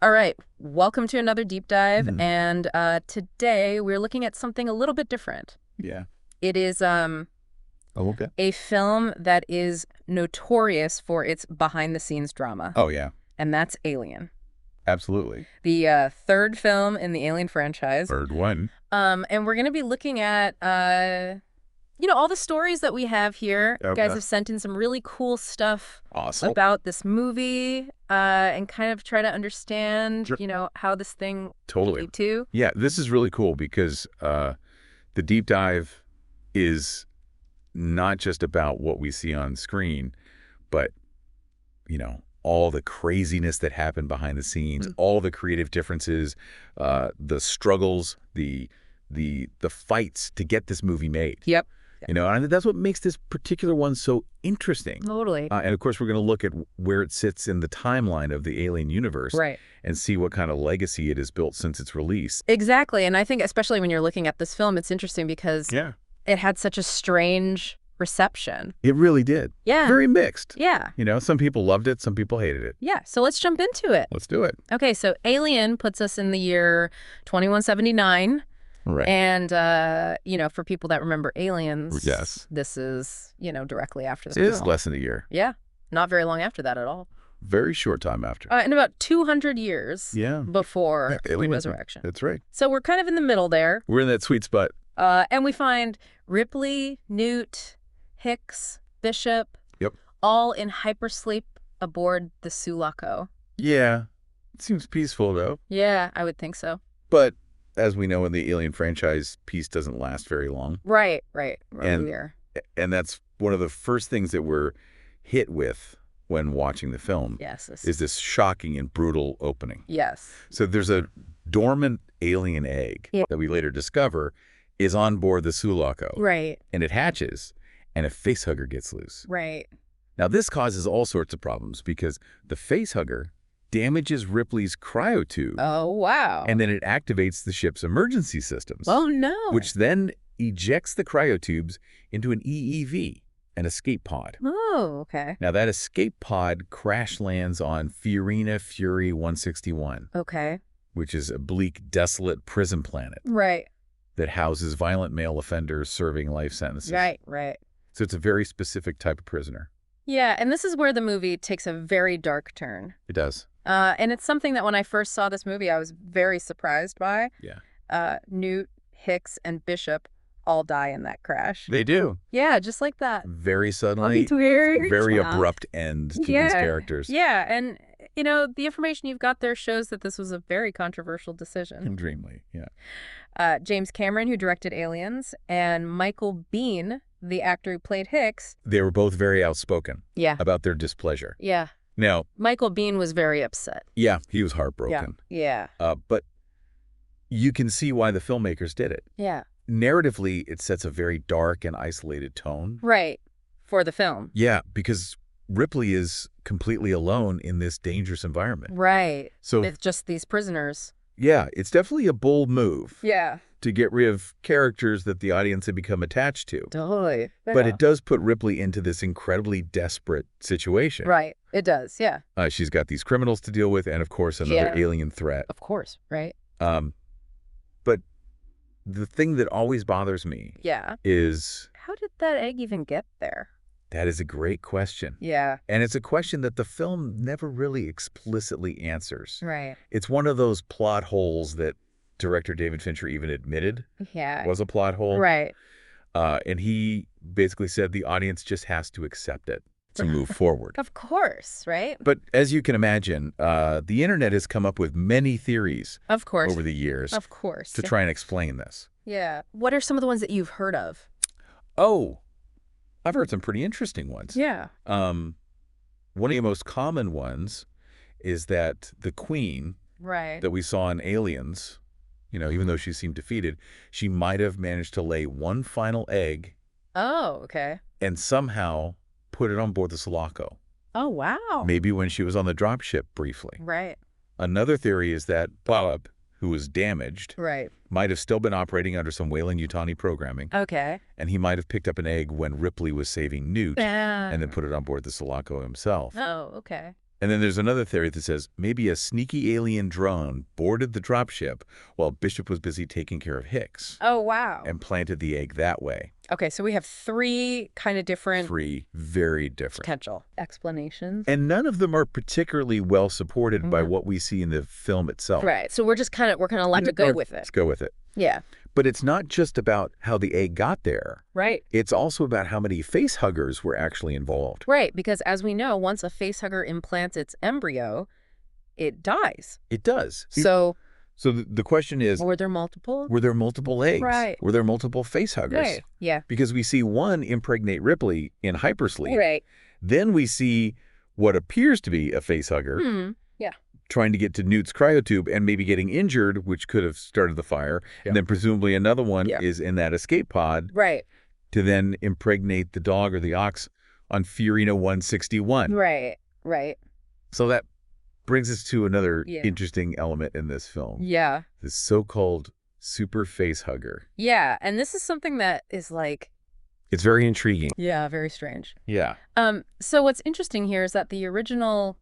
All right, welcome to another deep dive, Mhm. and today we're looking at something a little bit different. Yeah. It is Oh, okay. a film that is notorious for its behind-the-scenes drama, Oh, yeah. and that's Alien, Absolutely. the third film in the Alien franchise. Third one. And we're going to be looking at all the stories that we have here. You guys Okay. have sent in some really cool stuff Awesome. about this movie, and kind of try to understand, Sure. how this thing Totally. came to. Yeah, this is really cool because the deep dive is not just about what we see on screen, but, all the craziness that happened behind the scenes, all the creative differences, the struggles, the fights to get this movie made. Yep. And I think that's what makes this particular one so interesting. Totally. And of course, we're going to look at where it sits in the timeline of the Alien universe, Right. and see what kind of legacy it has built since its release. Exactly. And I think especially when you're looking at this film, it's interesting because Yeah. it had such a strange reception. It really did. Yeah. Very mixed. Yeah. Some people loved it, some people hated it. Yeah. So let's jump into it. Let's do it. Okay. So Alien puts us in the year 2179. Right. And, for people that remember Aliens, Yes. this is, directly after It the is film. less than a year. Yeah. Not very long after that at all. Very short time after. In about 200 years Yeah. before the Alien. resurrection. That's right. So we're kind of in the middle there. We're in that sweet spot. And we find Ripley, Newt, Hicks, Bishop, Yep. all in hypersleep aboard the Sulaco. Yeah. It seems peaceful, though. Yeah, I would think so. But as we know in the Alien franchise, peace doesn't last very long. Right. And- There. And that's one of the first things that we're hit with when watching the film. Yes. Is this shocking and brutal opening. Yes. So there's a dormant alien egg that we later discover is on board the Sulaco. Right. And it hatches, and a facehugger gets loose. Right. Now, this causes all sorts of problems because the facehugger damages Ripley's cryotube, Oh, wow. and then it activates the ship's emergency systems, Oh, no. which then ejects the cryotubes into an EEV, an escape pod. Oh, okay. Now, that escape pod crash lands on Fiorina Fury 161, Okay. which is a bleak, desolate prison planet Right. that houses violent male offenders serving life sentences. Right. So it's a very specific type of prisoner. Yeah, and this is where the movie takes a very dark turn. It does. And it's something that when I first saw this movie, I was very surprised by. Yeah. Newt, Hicks, and Bishop all die in that crash. They do. Yeah, just like that. Very suddenly, very abrupt end to these characters. Yeah, and, the information you've got there shows that this was a very controversial decision. Dreamly, yeah. James Cameron, who directed Aliens, and Michael Biehn, the actor who played Hicks. They were both very outspoken Yeah. about their displeasure. Yeah. Now, Michael Biehn was very upset. yeah, he was heartbroken. Yeah. But you can see why the filmmakers did it. Yeah. Narratively, it sets a very dark and isolated tone. Right. For the film. Yeah, because Ripley is completely alone in this dangerous environment. Right. So, With just these prisoners. yeah, it's definitely a bold move Yeah. to get rid of characters that the audience had become attached to. Totally. But it does put Ripley into this incredibly desperate situation. Right. It does. Yeah. She's got these criminals to deal with and, of course, another alien threat. Of course. Right. But the thing that always bothers me Yeah. is, How did that egg even get there? that is a great question. Yeah. And it's a question that the film never really explicitly answers. Right. It's one of those plot holes that director David Fincher even admitted Yeah. was a plot hole. Right. And he basically said the audience just has to accept it to move forward. Of course. Right. But as you can imagine, the internet has come up with many theories Of course. over the years Of course. to try and explain this. Yeah. What are some of the ones that you've heard of? Oh, I've heard some pretty interesting ones. Yeah. One of the most common ones is that the queen Right. that we saw in Aliens, even though she seemed defeated, she might have managed to lay one final egg Oh, okay. and somehow put it on board the Sulaco. Oh, wow. Maybe when she was on the dropship briefly. Right. Another theory is that Bob, who was damaged, Right. might have still been operating under some Weyland-Yutani programming, Okay. and he might have picked up an egg when Ripley was saving Newt and then put it on board the Sulaco himself. Oh, okay. And then there's another theory that says maybe a sneaky alien drone boarded the dropship while Bishop was busy taking care of Hicks Oh, wow. and planted the egg that way. Okay, so we have three kind of different 3 very different. potential explanations. And none of them are particularly well supported by what we see in the film itself. Right. So we're kind of allowed to go with it. Let's go with it. Yeah. But it's not just about how the egg got there. Right. It's also about how many face huggers were actually involved. Right, because as we know, once a facehugger implants its embryo, it dies. It does. So the question is, were there multiple? were there multiple eggs? Right. Were there multiple face huggers? Right. Yeah. Because we see one impregnate Ripley in hypersleep. Right. Then we see what appears to be a face hugger Yeah. trying to get to Newt's cryotube and maybe getting injured, which could have started the fire. Yeah. And then presumably another one is in that escape pod Right. to then impregnate the dog or the ox on Fiorina 161. Right. Right. So that brings us to another Yeah. interesting element in this film. Yeah. This so-called super face hugger. Yeah. And this is something that is like, It's very intriguing. yeah, very strange. Yeah. So what's interesting here is that the original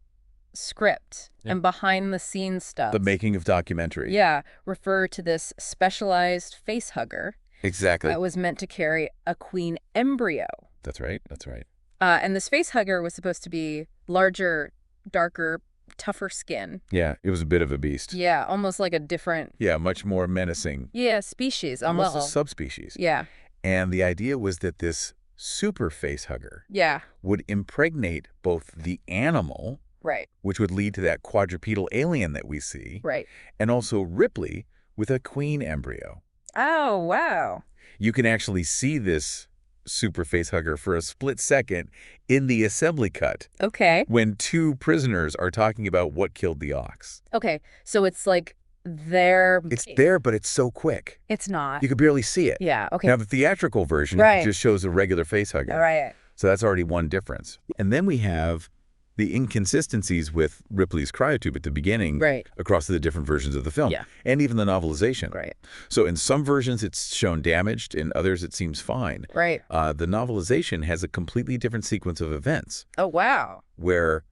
script and behind the scenes stuff, The making of documentary. yeah, refer to this specialized face hugger Exactly. that was meant to carry a queen embryo. That's right. That's right. And this face hugger was supposed to be larger, darker, tougher skin. Yeah, it was a bit of a beast. Yeah, almost like a different, Yeah, much more menacing. species. Almost a Almost. subspecies. Yeah. And the idea was that this super face hugger Yeah. would impregnate both the animal, Right. which would lead to that quadrupedal alien that we see, Right. and also Ripley with a queen embryo. Oh, wow. You can actually see this super face hugger for a split second in the assembly cut Okay. when 2 prisoners are talking about what killed the ox. Okay. So it's like there. It's there, but it's so quick. It's not. You could barely see it. Yeah. Okay. Now, the theatrical version Right. just shows a regular face hugger. All right. So that's already one difference. And then we have the inconsistencies with Ripley's cryotube at the beginning Right. across the different versions of the film, Yeah. and even the novelization. Right. So in some versions, it's shown damaged. In others, it seems fine. Right. The novelization has a completely different sequence of events Oh, wow. where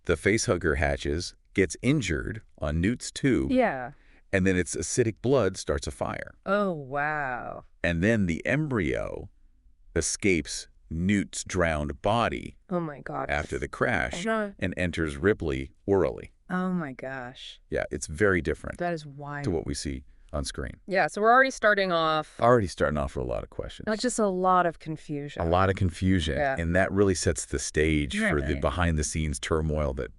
the facehugger hatches, gets injured on Newt's tube, Yeah. and then its acidic blood starts a fire. Oh, wow. And then the embryo escapes Newt's drowned body Oh, my God. after the crash Sure. and enters Ripley orally. Oh, my gosh. Yeah, it's very different That is wild. to what we see on screen. Yeah. So we're already starting off Already starting off with a lot of questions. like just a lot of confusion. A lot of confusion. Yeah. And that really sets the stage for the Right. behind-the-scenes turmoil that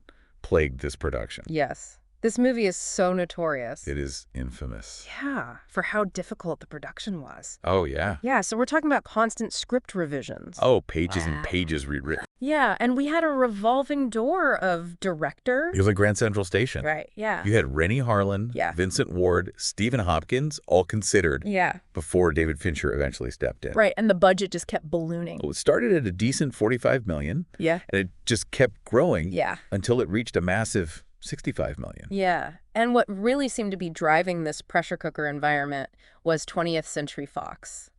plagued this production. Yes. This movie is so notorious. It is infamous. Yeah. For how difficult the production was. Oh, yeah. Yeah. So we're talking about constant script revisions. Oh, pages Wow. and pages rewritten. Yeah. And we had a revolving door of director. It was like Grand Central Station. Right. Yeah. You had Rennie Harlan, Yeah. Vincent Ward, Stephen Hopkins, all considered Yeah. before David Fincher eventually stepped in. Right. And the budget just kept ballooning. Well, it started at a decent $45 million, Yeah. and it just kept growing Yeah. until it reached a massive $65 million. Yeah. And what really seemed to be driving this pressure cooker environment was 20th Century Fox.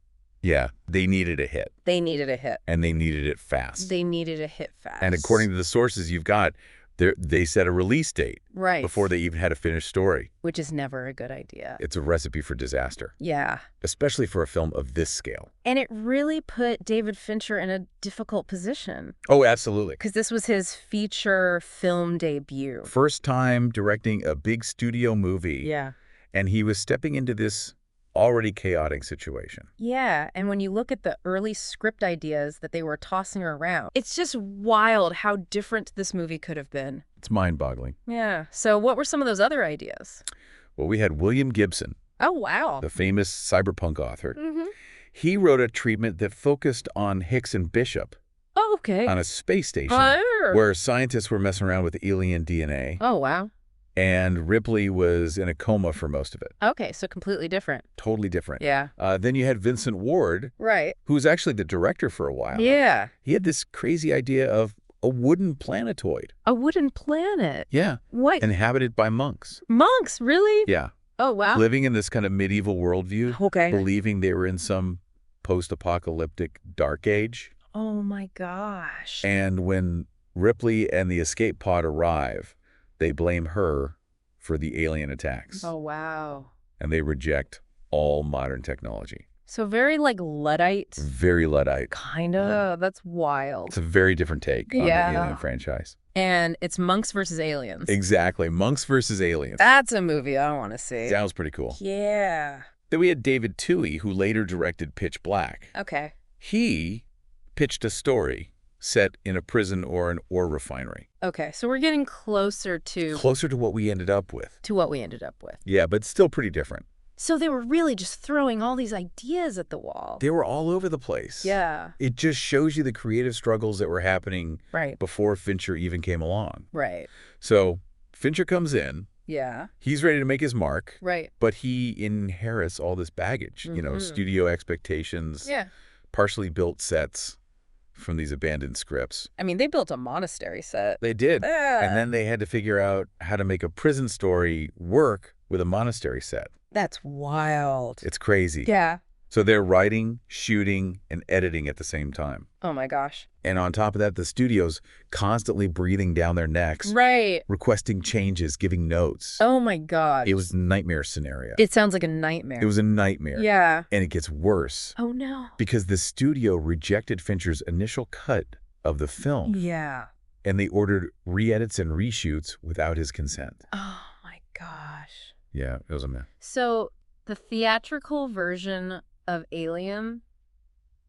Yeah, they needed a hit, They needed a hit. and they needed it fast. They needed a hit fast. And according to the sources you've got, they set a release date right. before they even had a finished story. Which is never a good idea. It's a recipe for disaster, Yeah. especially for a film of this scale. And it really put David Fincher in a difficult position Oh, absolutely. because this was his feature film debut. First time directing a big studio movie, Yeah. and he was stepping into this already chaotic situation. Yeah, and when you look at the early script ideas that they were tossing around, it's just wild how different this movie could have been. It's mind-boggling. Yeah. So what were some of those other ideas? Well, we had William Gibson, Oh, wow. the famous cyberpunk author. Mm-hmm. He wrote a treatment that focused on Hicks and Bishop Oh, okay. on a space station where scientists were messing around with alien DNA, Oh, wow. and Ripley was in a coma for most of it. Okay, so completely different. Totally different. Yeah. Then you had Vincent Ward, Right. who was actually the director for a while. Yeah. He had this crazy idea of a wooden planetoid. A wooden planet. Yeah. What? Inhabited by monks. Monks, really? Yeah. Oh, wow. Living in this kind of medieval worldview, Okay. believing they were in some post-apocalyptic dark age. Oh, my gosh. And when Ripley and the escape pod arrive. They blame her for the alien attacks. Oh, wow. And they reject all modern technology. So very, like, Luddite. Very Luddite. Kind of. That's wild. It's a very different take on the Alien franchise. And it's monks versus aliens. Exactly. Monks versus aliens. That's a movie I want to see. Sounds pretty cool. Yeah. Then we had David Twohy, who later directed Pitch Black. Okay. He pitched a story set in a prison or an ore refinery. Okay, so we're getting closer to... Closer to what we ended up with. To what we ended up with. Yeah, but still pretty different. So they were really just throwing all these ideas at the wall. They were all over the place. Yeah. It just shows you the creative struggles that were happening before Fincher even came along. Right. So Fincher comes in. Yeah. He's ready to make his mark. Right. But he inherits all this baggage, you know, studio expectations, partially built sets from these abandoned scripts. I mean, they built a monastery set. They did. And then they had to figure out how to make a prison story work with a monastery set. That's wild. It's crazy. Yeah. So they're writing, shooting, and editing at the same time. Oh, my gosh. And on top of that, the studio's constantly breathing down their necks. Right. Requesting changes, giving notes. Oh, my God. It was a nightmare scenario. It sounds like a nightmare. It was a nightmare. Yeah. And it gets worse. Oh, no. Because the studio rejected Fincher's initial cut of the film. Yeah. And they ordered re-edits and reshoots without his consent. Oh, my gosh. Yeah, it was a mess. So the theatrical version of Alien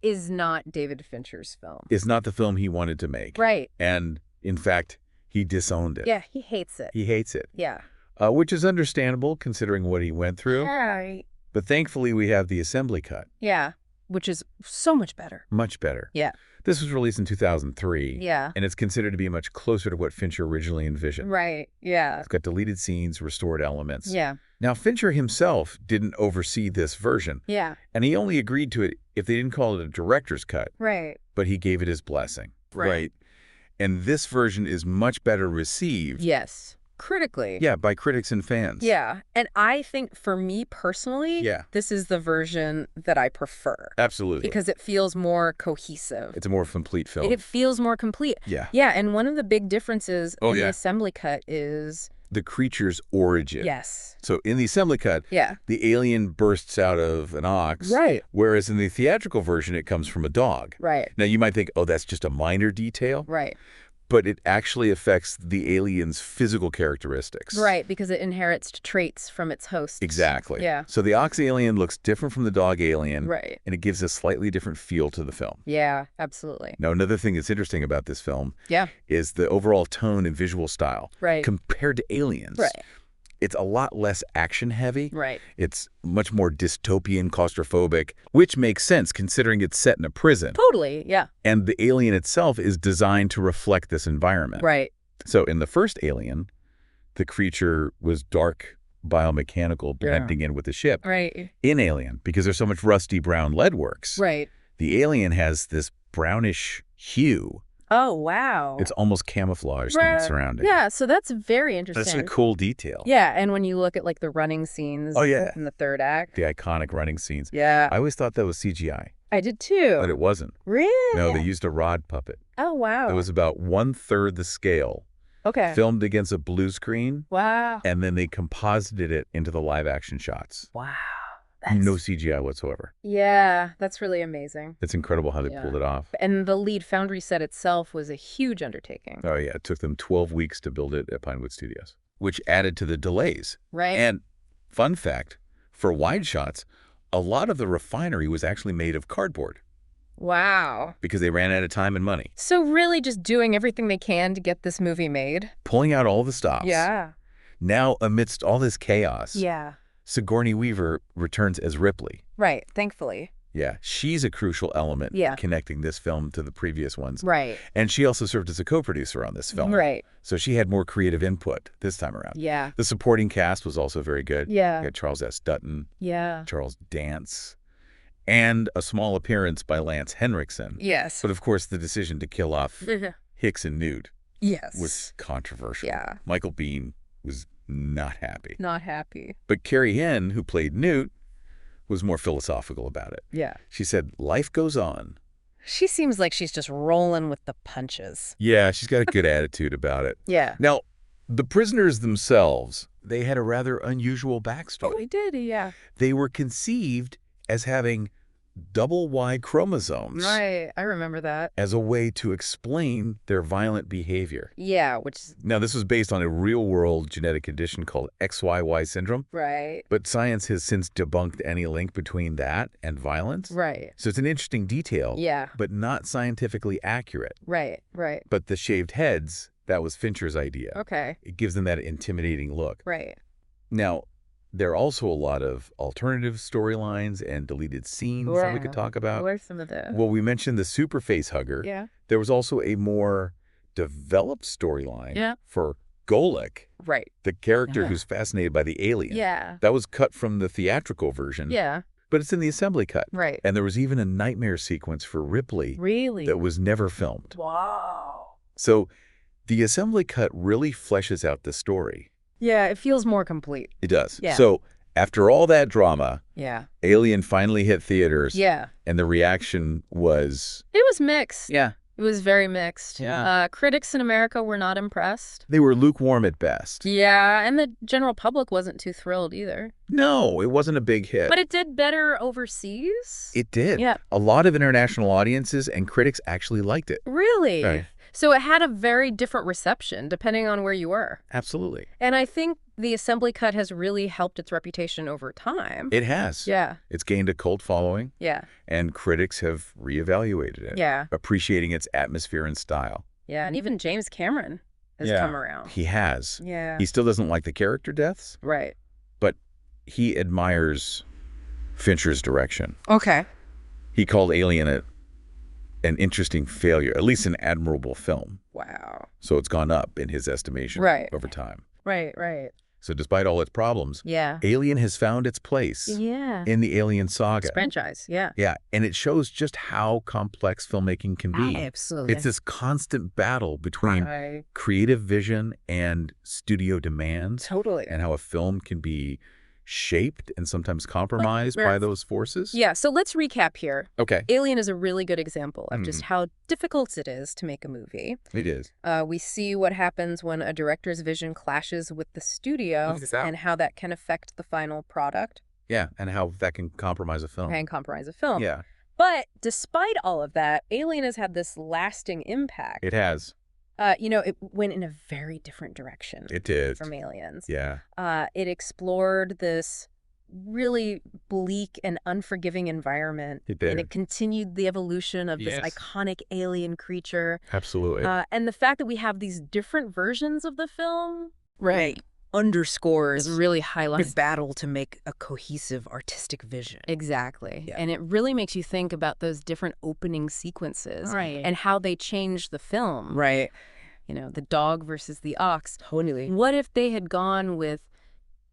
is not David Fincher's film. It's not the film he wanted to make. Right. And, in fact, he disowned it. Yeah, he hates it. He hates it. Yeah. Which is understandable considering what he went through. Right. But thankfully, we have the assembly cut. Yeah, which is so much better. Much better. Yeah. This was released in 2003. Yeah. And it's considered to be much closer to what Fincher originally envisioned. Right. Yeah. It's got deleted scenes, restored elements. Yeah. Now, Fincher himself didn't oversee this version. Yeah. And he only agreed to it if they didn't call it a director's cut. Right. But he gave it his blessing. Right. And this version is much better received. Yes. Critically. Yeah, by critics and fans. Yeah. And I think for me personally, this is the version that I prefer. Absolutely. Because it feels more cohesive. It's a more complete film. It feels more complete. Yeah. Yeah, and one of the big differences in the assembly cut is... the creature's origin. Yes. So in the assembly cut, the alien bursts out of an ox. Right. Whereas in the theatrical version, it comes from a dog. Right. Now, you might think, oh, that's just a minor detail. Right. But it actually affects the alien's physical characteristics. Right, because it inherits traits from its host. Exactly. Yeah. So the ox alien looks different from the dog alien. Right. And it gives a slightly different feel to the film. Yeah, absolutely. Now, another thing that's interesting about this film is the overall tone and visual style. Right. Compared to Aliens. Right. It's a lot less action-heavy. Right. It's much more dystopian, claustrophobic, which makes sense considering it's set in a prison. Totally, yeah. And the alien itself is designed to reflect this environment. Right. So in the first Alien, the creature was dark, biomechanical, blending in with the ship. Right. In Alien, because there's so much rusty brown lead works, right. the alien has this brownish hue. Oh, wow. It's almost camouflaged in its surroundings. Yeah, so that's very interesting. That's a cool detail. Yeah, and when you look at like the running scenes in the third act. The iconic running scenes. Yeah. I always thought that was CGI. I did too. But it wasn't. Really? No, they used a rod puppet. Oh, wow. It was about 1/3 the scale. Okay. Filmed against a blue screen. Wow. And then they composited it into the live action shots. Wow. No CGI whatsoever. Yeah, that's really amazing. It's incredible how they pulled it off. And the lead foundry set itself was a huge undertaking. Oh, yeah. It took them 12 weeks to build it at Pinewood Studios, which added to the delays. Right. And fun fact, for wide shots, a lot of the refinery was actually made of cardboard. Wow. Because they ran out of time and money. So really just doing everything they can to get this movie made. Pulling out all the stops. Yeah. Now, amidst all this chaos. Yeah. Sigourney Weaver returns as Ripley. Right, thankfully. Yeah, she's a crucial element connecting this film to the previous ones. Right. And she also served as a co-producer on this film. Right. So she had more creative input this time around. Yeah. The supporting cast was also very good. Yeah. You had Charles S. Dutton. Yeah. Charles Dance. And a small appearance by Lance Henriksen. Yes. But of course, the decision to kill off Hicks and Newt was controversial. Yeah. Michael Biehn was not happy. Not happy. But Carrie Henn, who played Newt, was more philosophical about it. Yeah. She said, life goes on, She seems like she's just rolling with the punches. Yeah, she's got a good attitude about it. Yeah. Now, the prisoners themselves, they had a rather unusual Oh, backstory. they did, yeah. They were conceived as having double Y chromosomes Right, I remember that. as a way to explain their violent behavior. Yeah, which is... Now, this was based on a real-world genetic condition called XYY syndrome, Right. but science has since debunked any link between that and violence. Right. So it's an interesting detail, Yeah. but not scientifically accurate. Right, right. But the shaved heads, that was Fincher's idea. Okay. It gives them that intimidating look. Right. Now, there are also a lot of alternative storylines and deleted scenes that we could talk about. What are some of those? Well, we mentioned the super face hugger. Yeah. There was also a more developed storyline Yeah. for Golic, Right. the character Yeah. who's fascinated by the alien. Yeah. That was cut from the theatrical version, Yeah. but it's in the assembly cut. Right. And there was even a nightmare sequence for Ripley Really? that was never filmed. Wow. So the assembly cut really fleshes out the story. Yeah, it feels more complete. It does. Yeah. So after all that drama, Yeah. Alien finally hit theaters. Yeah. And the reaction was... It was mixed. Yeah. It was very mixed. Yeah. Critics in America were not impressed. They were lukewarm at best. Yeah, and the general public wasn't too thrilled either. No, it wasn't a big hit. But it did better overseas. It did. Yeah. A lot of international audiences and critics actually liked it. Really? Right. So it had a very different reception depending on where you were. Absolutely. And I think the assembly cut has really helped its reputation over time. It has. Yeah. It's gained a cult following, Yeah. and critics have reevaluated it, Yeah. appreciating its atmosphere and style. Yeah. And even James Cameron has Yeah. come around. He has. Yeah. He still doesn't like the character deaths, Right. but he admires Fincher's direction. Okay. He called Alien an interesting failure, at least an admirable film. Wow. So it's gone up in his estimation Right. over time. Right, right. So despite all its problems, Yeah. Alien has found its place Yeah. in the Alien saga. It's franchise, yeah. Yeah, and it shows just how complex filmmaking can be. Absolutely. It's this constant battle between Right. creative vision and studio demands, Totally. and how a film can be shaped and sometimes compromised by those forces. Yeah, so let's recap here. Okay. Alien is a really good example of just how difficult it is to make a movie. It is. We see what happens when a director's vision clashes with the studio Look at this out. and how that can affect the final product Yeah, and how that can compromise a film. and compromise a film. Yeah, But despite all of that, Alien has had this lasting impact. it has. It went in a very different direction It did. from Aliens. Yeah. It explored this really bleak and unforgiving environment. It did. And it continued the evolution of this Yes. iconic alien creature. Absolutely. And the fact that we have these different versions of the film, right, underscores, really highlights The battle to make a cohesive artistic vision. exactly. Yeah. And it really makes you think about those different opening sequences Right. and how they changed the film. Right. You know, the dog versus the ox. Totally. What if they had gone with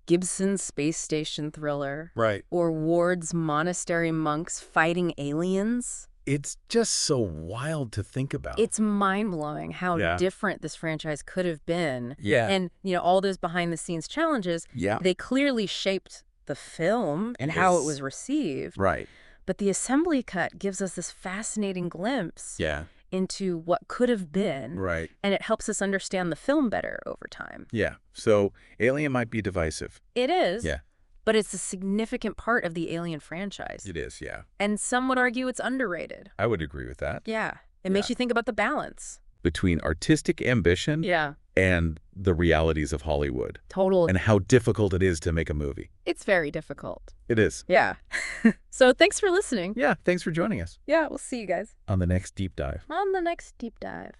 Gibson's space station thriller Right. or Ward's monastery monks fighting aliens? It's just so wild to think about. It's mind-blowing how Yeah. different this franchise could have been. Yeah. And, all those behind-the-scenes challenges, Yeah. they clearly shaped the film and how it Yes. was received. Right. But the assembly cut gives us this fascinating glimpse Yeah. into what could have been. Right. And it helps us understand the film better over time. Yeah. So Alien might be divisive. It is. Yeah. But it's a significant part of the Alien franchise. It is, yeah. And some would argue it's underrated. I would agree with that. Yeah. It makes you think about the balance. Between artistic ambition Yeah. and the realities of Hollywood Total. and how difficult it is to make a movie. It's very difficult. It is. Yeah. So thanks for listening. Yeah. Thanks for joining us Yeah, we'll see you guys on the next deep dive. on the next deep dive.